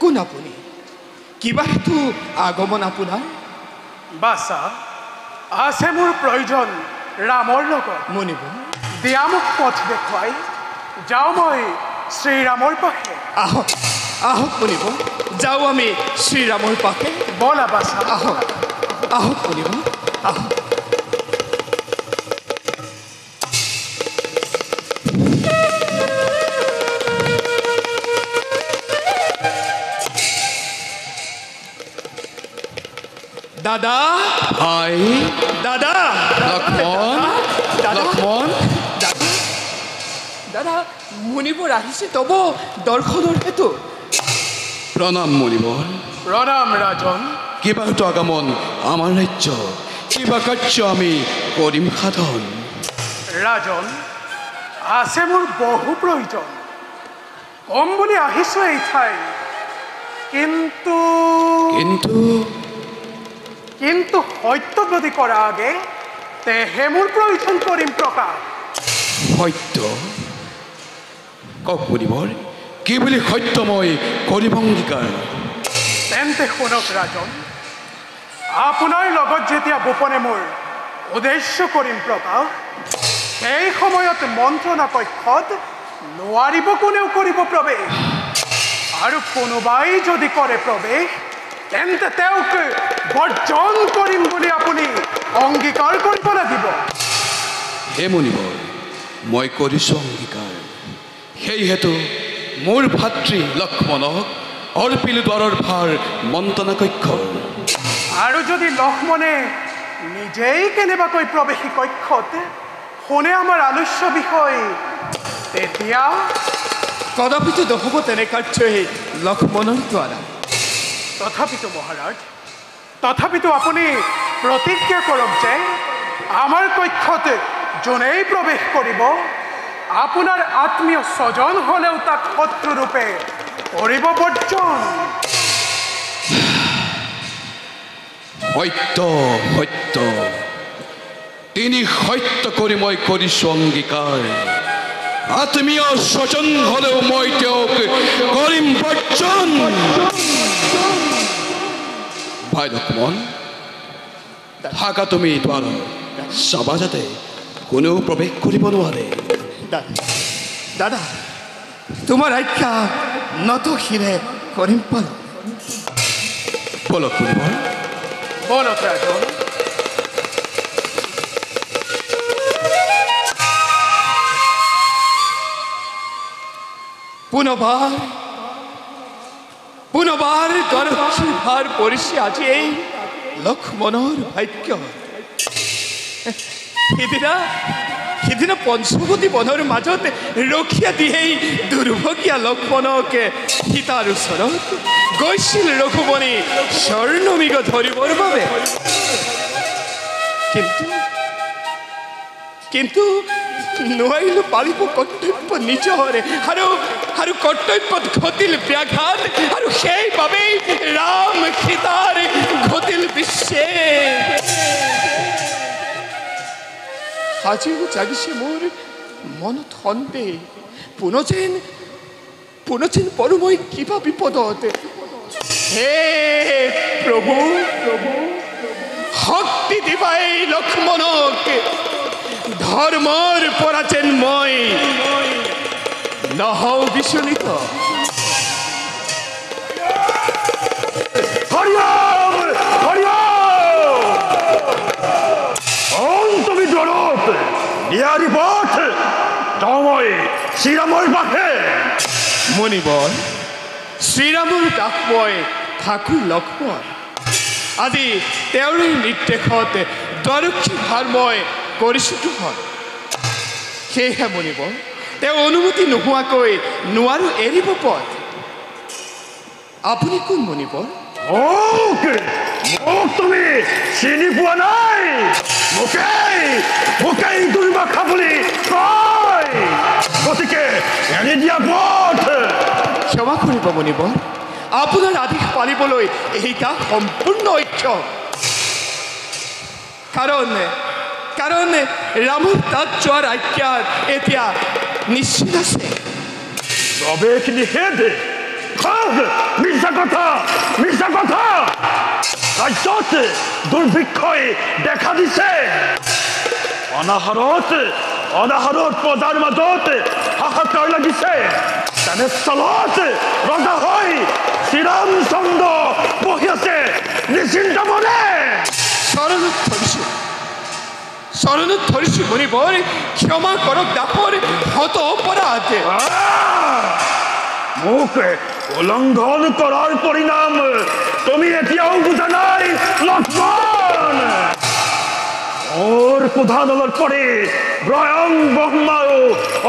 কোন আপুনি কিবা হেতু আগমন আপোনাৰ বাছা আছে মোৰ প্ৰয়োজন ৰামৰ লগত মুনিবৰ দিয়া মোক পথ দেখুৱাই যাওঁ মই শ্ৰীৰামৰ পাশে আহক আহক মুনিবৰ যাওঁ আমি শ্ৰীৰামৰ পাশে বলা বাছা আহক আহক মুনিবৰ আহক দাদা ভাই দাদা লক্ষ্মণ লক্ষ্মণ দাদা মুনিবৰ আহিছে তব দৰ্শনৰ হেতু প্ৰণাম মুনিবৰ প্ৰণাম ৰাজন কিবা হেতু আগমন আমাৰ ৰাজ্য কিবা কাৰ্য আমি কৰিম সাধন ৰাজন আছে মোৰ বহু প্ৰয়োজন কম বুলি আহিছোঁ এই ঠাই কিন্তু কিন্তু কিন্তু সত্যব্ৰতী কৰা আগে তেহে মোৰ প্ৰয়োজন কৰিম প্ৰকাশ সত্য কওক মুনিবৰ কি বুলি সত্য মই কৰিম অংগীকাৰ তেন্তে শুনক ৰাজন আপোনাৰ লগত যেতিয়া গোপনে মোৰ উদ্দেশ্য কৰিম প্ৰকাশ সেই সময়ত মন্ত্ৰণা কক্ষত নোৱাৰিব কোনেও কৰিব প্ৰৱেশ আৰু কোনোবাই যদি কৰে প্ৰৱেশ তেন্তে তেওঁক বৰ্জন কৰিম বুলি আপুনি অংগীকাৰ কৰিব লাগিব হে মুনিবৰ মই কৰিছোঁ অংগীকাৰ সেইহেতু মোৰ ভাতৃ লক্ষ্মণক অৰ্পিলো দ্বাৰৰ ভাৰ মন্ত্ৰণা কক্ষৰ আৰু যদি লক্ষ্মণে নিজেই কেনেবাকৈ প্ৰৱেশী কক্ষত শুনে আমাৰ আলস্য বিষয় তেতিয়া কদাপিতো নহ'ব তেনে কাৰ্যই লক্ষ্মণৰ দ্বাৰা তথাপিতো মহাৰাজ তথাপিতো আপুনি প্ৰতিজ্ঞা কৰক যে আমাৰ কক্ষত যোনেই প্ৰৱেশ কৰিব আপোনাৰ আত্মীয় স্বজন হ'লেও তাক শত্ৰুৰূপে কৰিব বৰ্জন সত্য সত্য তিনি সত্য কৰি মই কৰিছোঁ অংগীকাৰ আত্মীয় স্বজন হ'লেও মই তেওঁক কৰিম বৰ্জন ভাই লক্ষ্মণ থাকা তুমি দ্বাৰা চাবা যাতে কোনেও প্ৰৱেশ কৰিব নোৱাৰে দাদা তোমাৰ আজ্ঞা নতশিৰে কৰিম পালন বলক মুনিবৰ বলক ৰাজন পুনবাৰ গৰ্ভী ভাৰ পৰিছে আজি এই লক্ষ্মণৰ ভাগ্য সিদিনা পঞ্চৱতী বনৰ মাজত ৰখীয়া দি সেই দুৰ্ভগীয়া লক্ষ্মণক সীতাৰ ওচৰত গৈছিল ৰঘুবনী স্বৰ্ণমৃগ ধৰিবৰ বাবে কিন্তু নোৱাৰিলোঁ পালিব কৰ্তব্য নিজৰে আৰু কৰ্তব্যত ঘটিল ব্যাঘাত আৰু সেইবাবেই ৰাম সীতাৰ ঘটিল বিচ্ছেদ আজিও জাগিছে মোৰ মনত সন্দেহ পুনঃ পৰো মই কিবা বিপদত হে প্ৰভু শক্তি দিবা এই লক্ষ্মণক ধৰ্মৰ পৰা যেন মই নহওঁ বিচলিত শ্ৰীৰামৰ পাশে মুনিবৰ শ্ৰীৰামৰ দাস মই ঠাকুৰ লক্ষ্মণ আজি তেওঁৰে নিৰ্দেশত দ্বাৰক্ষী ভাৰ মই কৰিছোঁতো হয় সেয়েহে মুনিবৰ তেওঁ অনুমতি নোহোৱাকৈ নোৱাৰো এৰিব পথ আপুনি কোন মুনিবৰ মোক তুমি চিনি পোৱা নাই মোকেই দুৰ্বাসা বুলি কয় গতিকে এৰি দিয়া পথ ক্ষমা কৰিব মুনিবৰ আপোনাৰ আদেশ পালিবলৈ এইটা সম্পূৰ্ণ অক্ষম কাৰণ ৰামৰ তাত যোৱাৰ আজ্ঞা এতিয়া নিশ্চিত আছে প্ৰৱেশ নিষেধ মিছা কথা ৰাজ্যত দুৰ্ভিক্ষই দেখা দিছে অনাহাৰত প্ৰজাৰ মাজত হাহাকাৰ লাগিছে তেনেস্থলত ৰজা হৈ শ্ৰীৰামচন্দ্ৰ বহি আছে নিশ্চিন্ত মনে শৰণত ধৰিছি মনিবৰ ক্ষমা কৰক দাপৰ হত অপৰাধ মোক উলংঘন কৰাৰ পৰিণাম তুমি এতিয়াও বুজা নাই লক্ষ্মণ ওর প্রধানলত পরে ব্রয়ং ব্রহ্মাও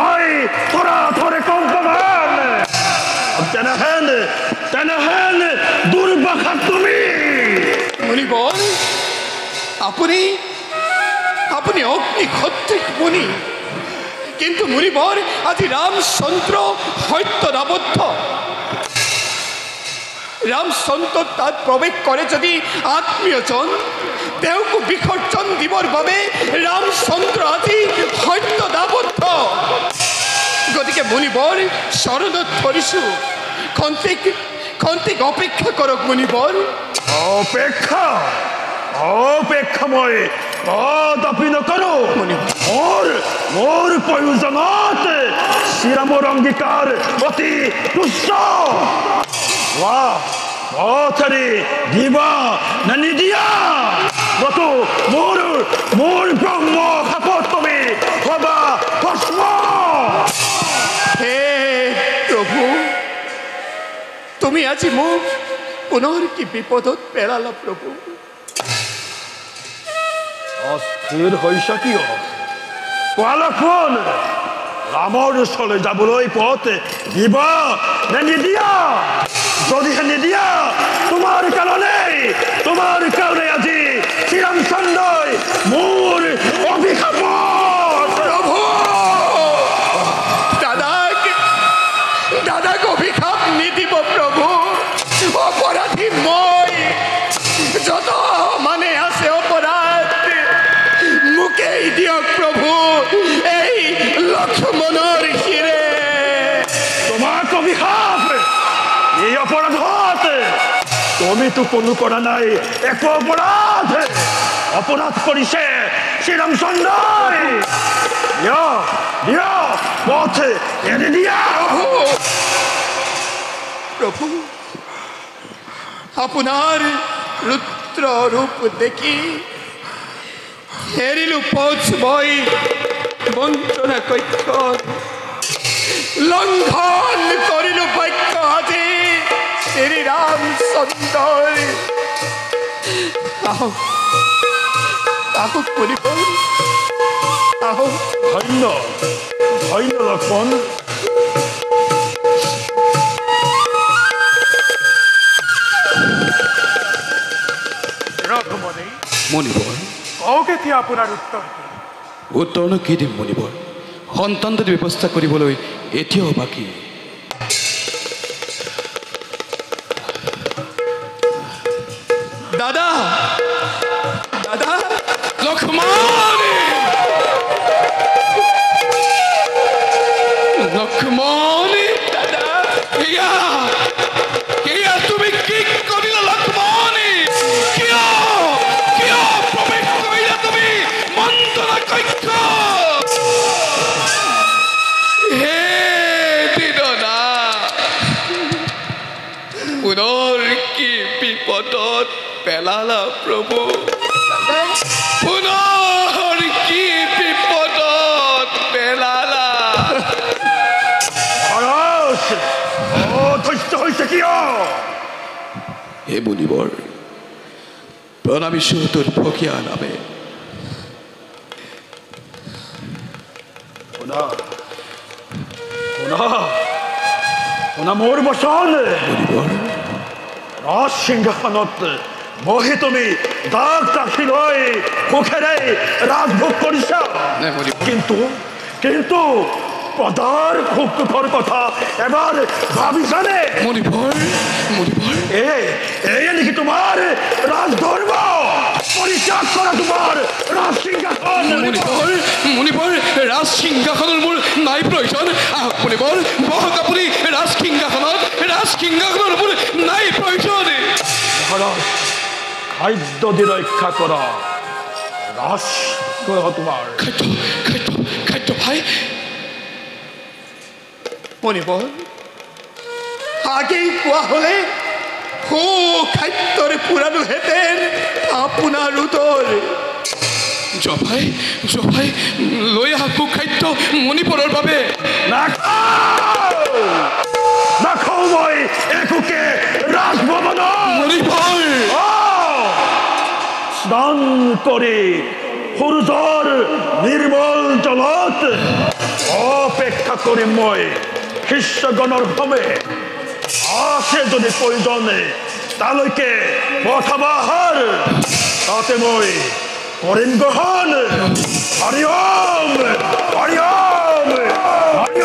ওই তোরা ধরে কম্পমান তেনেহেন দুর্বাখা তুমি মনিবর আপনি আপনি অগ্নিক্ষত্রিক মুনি কিন্তু মুনিবর আজি রামচন্দ্র হত্যদাবদ্ধ রামচন্দ্র তাত প্রবেশ করে যদি আত্মীয়জন তেওঁকো বিসর্জন দিবৰ বাবে ৰামচন্দ্ৰ আজি হত্যদাবদ্ধ গতিকে মুনিবৰ শৰণত ধৰিছো খন্তিক অপেক্ষা কৰক মুনিবৰ অপেক্ষা মই কদাপি নকৰো মোৰ প্ৰয়োজনত শ্ৰীৰামৰ অংগীকাৰ অতি তুচ্ছ পথৰে দিবা না নিদিয়া নতু মোৰ ব্ৰহ্ম খাপত তুমি হবা ভস্ম হে প্ৰভু তুমি আজি মোক পুনৰ কি বিপদত পেলালা প্ৰভু অস্থিৰ হৈছা কিয় কোৱা লক্ষ্মণ ৰামৰ ওচৰলৈ যাবলৈ পথ দিবা নে নিদিয়া যদিহে নিদিয়া তোমাৰ কাৰণে আজি শ্ৰীৰামচন্দ্ৰই মোৰ অভিশাপ প্ৰভু দাদাক অভিশাপ নিদিব প্ৰভু অপৰাধী মই যত মানে আছে অপৰাধ মুকেই দিয়ক প্ৰভু এই লক্ষ্মণৰ শিৰে তোমাক অভিশাপ এই অপৰাধত তুমিতো কোনো কৰা নাই একো অপৰাধ কৰিছে শ্ৰীৰামচন্দ্ৰই দিয়া পথ এৰি দিয়া প্রভু আপনার রুদ্র রূপ দেখি হেরিলু পথ মই মন্ত্রণা কক্ষ লঙ্ঘন করিলু বাক্য আজি শ্রীরামচন্দ্র আহো করিব আহো ধন্য লক্ষ্মণ ৰঘুমণি মণিবৰ কওক এতিয়া আপোনাৰ উত্তৰনো কি দিম মণিবৰ সন্তানটোৰ ব্যৱস্থা কৰিবলৈ এতিয়াও বাকী দাদা লক্ষ্মণ দাদা এয়া তুমি কি কৰিলা লক্ষ্মণ কিয় প্ৰৱেশ কৰিলা তুমি মন্ত্ৰণা কক্ষ হে দিদনা পুনৰ কি বিপদত পেলালা প্ৰভু পুনৰ কি বিপদত পেলালা ধৈৰ্য হৈছে কিয় হে মুনিবৰ প্ৰণামিছো তোৰ ফকীয়া নামে শুনা মোৰ বচন মুনিবৰ ৰাজ সিংহাসনত বহি তুমি দাগ চাখি লৈ সুখেৰে ৰাজভোগ কৰিছা নাই মুনিবৰ কিন্তু পদাৰ সুখ দুখৰ কথা এবাৰ ভাবিছানে মুনিবৰ এয়ে নেকি তোমাৰ ৰাজধৰ্ম পৰিত্যাগ কৰা তোমাৰ ৰাজ সিংহাসন মুনিবৰ ৰাজ সিংহাসনৰ মোৰ নাই প্ৰয়োজন আহক মুনিবৰ বহক আপুনি ৰাজ সিংহাসনত ৰাজ সিংহাসনৰ ওপৰত নাই প্ৰয়োজন মহাৰাজ খাদ্য দি ৰক্ষা কৰা ৰাষ্ট্ৰ তোমাৰ খাদ্য খাদ্য খাদ্য ভাই মণিবৰ আগেই কোৱা হলে সু খাদ্যৰে পুৰালোহেঁতেন আপোনাৰ উদৰ জভাই লৈ আহা খাদ্য মণিপুৰৰ বাবে নাখাওঁ মই একোকে ৰাজভৱনত মণিপুৰ স্নান কৰি সূৰ্যৰ নিৰ্মল জলত অপেক্ষা কৰিম মই শিষ্যগণৰ বাবে আছে যদি প্ৰয়োজনে তালৈকে পঠাবা আহাৰ তাতে মই কৰিম গ্ৰহণ হৰি ওম হৰি ওম হৰি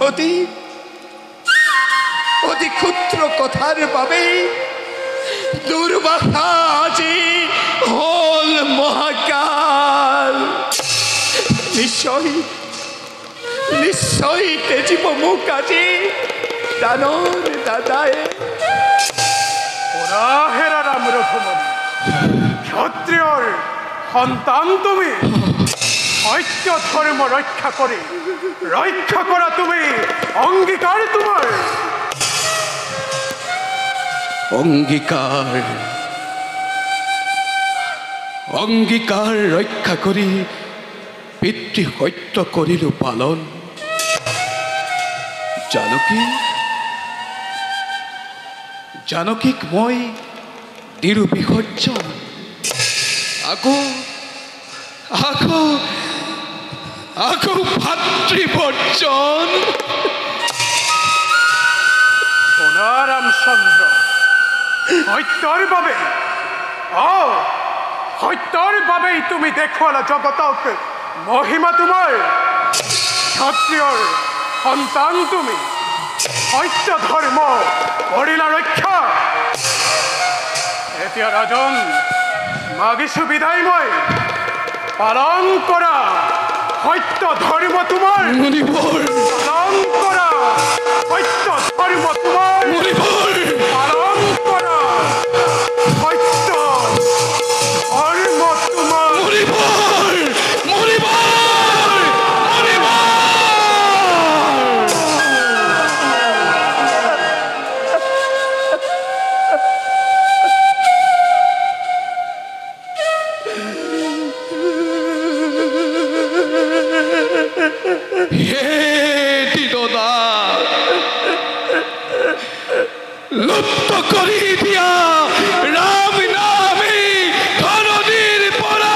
অতি অতি ক্ষুদ্ৰ কথাৰ বাবে দুৰ্বাসা আজি হল মহাকাল নিশ্চয় নিশ্চয় তেজিব মোক আজি দানৰ দাদায়ে পুৰাহেৰা ৰাম ৰঘুমণি ক্ষত্ৰিয়ৰ সন্তান তুমি সত্য ধৰ্ম ৰক্ষা কৰা তুমি অংগীকাৰ তোমাৰ অংগীকাৰ ৰক্ষা কৰি পিতৃ সত্য কৰিলো পালন জানকীক মই দিলো বিসৰ্জন আকৌ ভাতৃবৰ্জন ৰামচন্দ্ৰ সত্যৰ বাবেই তুমি দেখুৱালা জগতক মহিমা তোমাৰ ক্ষত্ৰিয়ৰ সন্তান তুমি সত্য ধৰ্ম কৰিলা ৰক্ষা এতিয়া ৰাজন মাগিছো বিদায় মই পালন কৰা সত্য ধৰ্ম তোমাৰ পালন কৰা সত্য ধৰ্ম তোমাৰ পালন কৰা সত্য ধৰ্ম তোমাৰ লুপ্ত কৰি দিয়া ৰাম নামে ধৰণীৰ পৰা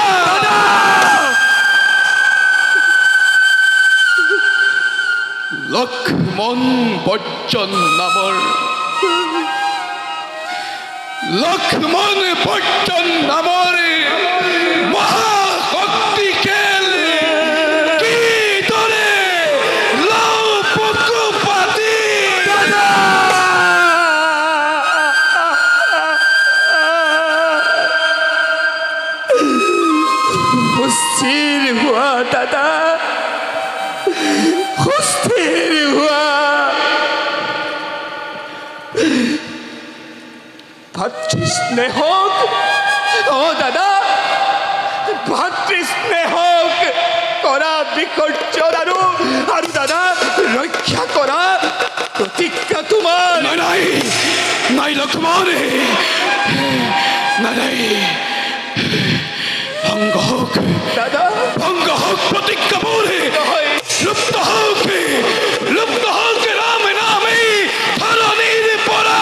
লক্ষ্মণ বৰ্জন নামৰ মহাশক্তিকেল কিদৰে লওঁ বুকু পাতি সুস্থিৰ হোৱা দাদা সুস্থিৰ হোৱা ভাতৃস্নেহক দাদা ভাতৃস্নেহক কৰা বিসৰ্জন আৰু দাদা ৰক্ষা কৰা প্ৰতিজ্ঞা তোমাৰ নাই লক্ষ্মণ নাই ভংগ হোক প্ৰতিজ্ঞা মোৰে লুপ্ত হোক ৰাম নামে ধৰণীৰ পৰা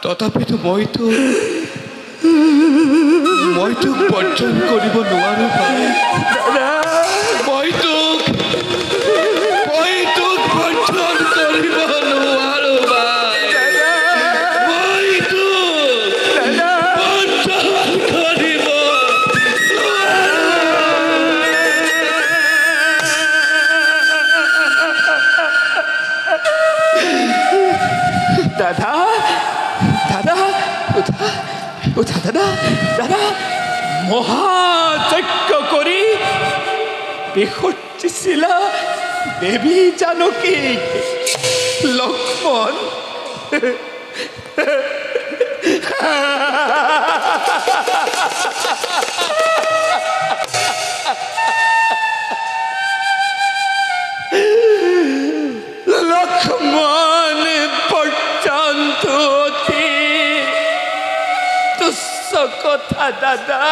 তথাপিতো মইতো বৰ্জন কৰিব নোৱাৰো মই তোক বৰ্জন কৰিব নোৱাৰো দাদা দাদা ও দাদা দাদা মহাযজ্ঞ করি বিহর্চিছিল দেবী জানকী লক্ষ্মণ লক্ষ্মণ পর্যন্ত তুচ্ছ কথা দাদা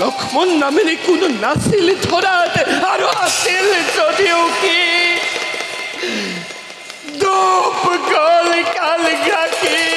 লক্ষ্মণ নামের কোনো নাছিল ধরাত আরো আছিল যদিও কি দোপ গল কাল গাকি